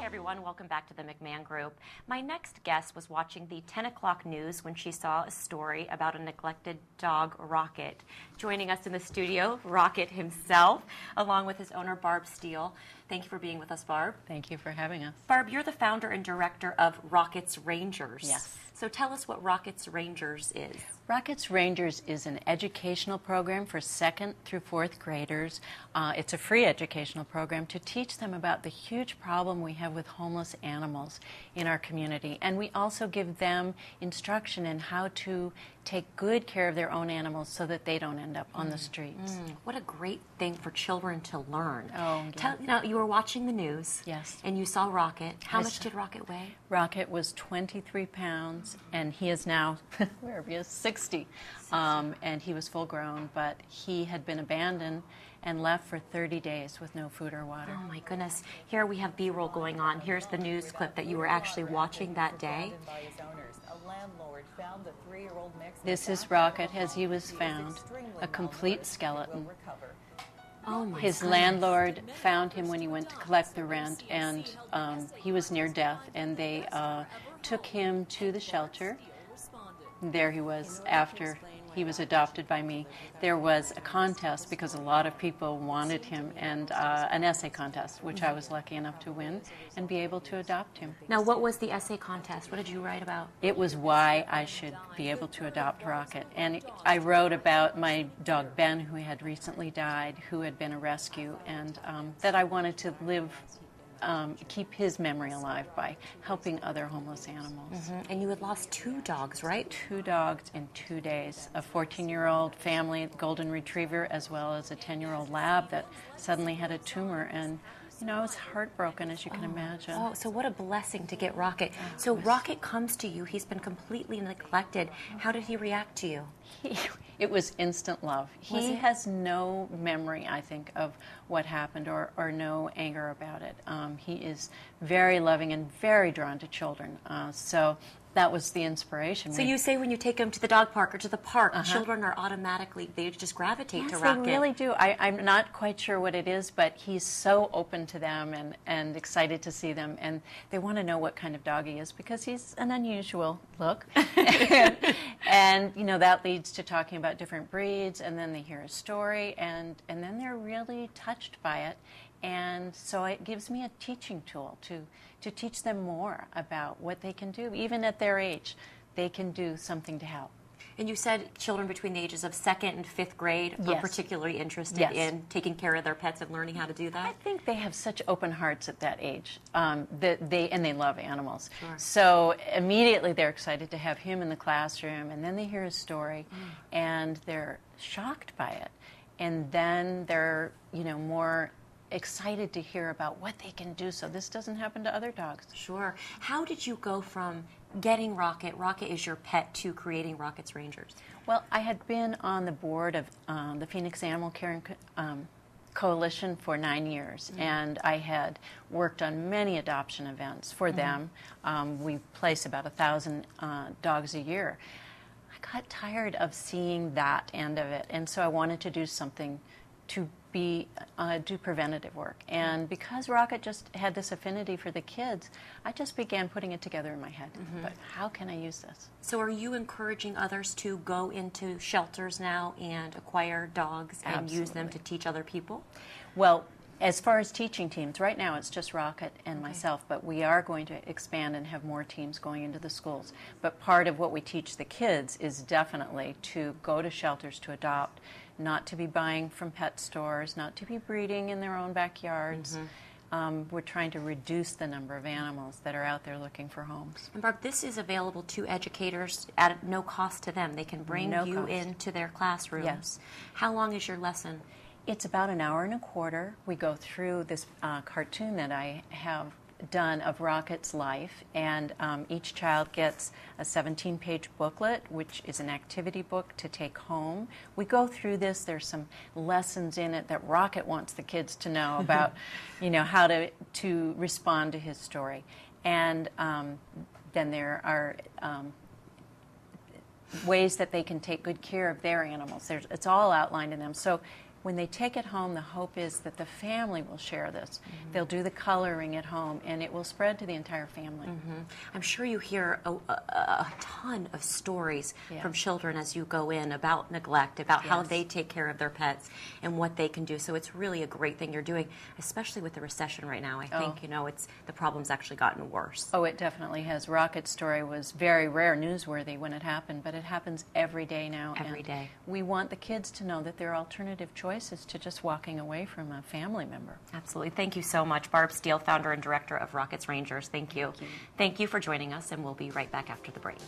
everyone. Welcome back to the McMahon Group. My next guest was watching the 10 o'clock news when she saw a story about a neglected dog, Rocket. Joining us in the studio, Rocket himself, along with his owner, Barb Steele. Thank you for being with us, Barb. Thank you for having us. Barb, you're the founder and director of Rocket's Rangers. Yes. So tell us what Rocket's Rangers is. Rocket's Rangers is an educational program for 2nd through 4th graders. It's a free educational program to teach them about the huge problem we have with homeless animals in our community. And we also give them instruction in how to take good care of their own animals so that they don't end up on the streets. What a great thing for children to learn. Oh, yeah. You were watching the news. Yes. And you saw Rocket. How much did Rocket weigh? Rocket was 23 pounds, and he is now, wherever he is, 60. And he was full grown, but he had been abandoned and left for 30 days with no food or water. Oh my goodness. Here we have B-roll going on. Here's the news clip that you were actually watching that day. This is Rocket as he was found, a complete skeleton. Oh my His goodness. landlord found him when he went to collect the rent, and he was near death, and they took him to the shelter. There he was after he was adopted by me. There was a contest because a lot of people wanted him, and an essay contest, which I was lucky enough to win and be able to adopt him. Now, what was the essay contest? What did you write about? It was why I should be able to adopt Rocket. And I wrote about my dog Ben, who had recently died, who had been a rescue, and that I wanted to keep his memory alive by helping other homeless animals. And you had lost 2 dogs, right? 2 dogs in 2 days, a 14-year-old family golden retriever as well as a 10-year-old lab that suddenly had a tumor, and I was heartbroken, as you can imagine. Oh, so what a blessing to get Rocket. So Rocket comes to you. He's been completely neglected. How did he react to you? It was instant love. He has no memory, I think, of what happened or no anger about it. He is very loving and very drawn to children. So that was the inspiration. So you say when you take him to the dog park or to the park, children are automatically, they just gravitate to Rocket. They really do. I'm not quite sure what it is, but he's so open to them and excited to see them. And they want to know what kind of dog he is because he's an unusual look. And that leads to talking about different breeds, and then they hear a story, and then they're really touched by it. And so it gives me a teaching tool to teach them more about what they can do. Even at their age, they can do something to help. And you said children between the ages of 2nd and 5th grade are particularly interested in taking care of their pets and learning how to do that? I think they have such open hearts at that age. They love animals. Sure. So immediately they're excited to have him in the classroom, and then they hear his story, and they're shocked by it. And then they're, more excited to hear about what they can do so this doesn't happen to other dogs. Sure. How did you go from getting Rocket is your pet, to creating Rocket's Rangers? Well, I had been on the board of the Phoenix Animal Care Coalition for 9 years, and I had worked on many adoption events for them. We place about 1,000 dogs a year. I got tired of seeing that end of it, and so I wanted to do something to do preventative work. And because Rocket just had this affinity for the kids, I just began putting it together in my head. But how can I use this? So are you encouraging others to go into shelters now and acquire dogs and use them to teach other people? Well, as far as teaching teams, right now it's just Rocket and myself, but we are going to expand and have more teams going into the schools. But part of what we teach the kids is definitely to go to shelters to adopt, not to be buying from pet stores, not to be breeding in their own backyards. We're trying to reduce the number of animals that are out there looking for homes. And Barb, this is available to educators at no cost to them. They can bring you into their classrooms. Yes. How long is your lesson? It's about an hour and a quarter. We go through this cartoon that I have done of Rocket's life, and each child gets a 17-page booklet, which is an activity book to take home. We go through this. There's some lessons in it that Rocket wants the kids to know about, how to respond to his story. And then there are ways that they can take good care of their animals. It's all outlined in them. So when they take it home, the hope is that the family will share this. They'll do the coloring at home, and it will spread to the entire family. I'm sure you hear a ton of stories from children as you go in about neglect, about how they take care of their pets and what they can do. So it's really a great thing you're doing, especially with the recession right now. I think, you know, the problem's actually gotten worse. Oh, it definitely has. Rocket's story was very rare, newsworthy when it happened, but it happens every day now. Every day. We want the kids to know that there are alternative choices to just walking away from a family member. Absolutely. Thank you so much. Barb Steele, founder and director of Rocket's Rangers. Thank you. Thank you. Thank you for joining us, and we'll be right back after the break.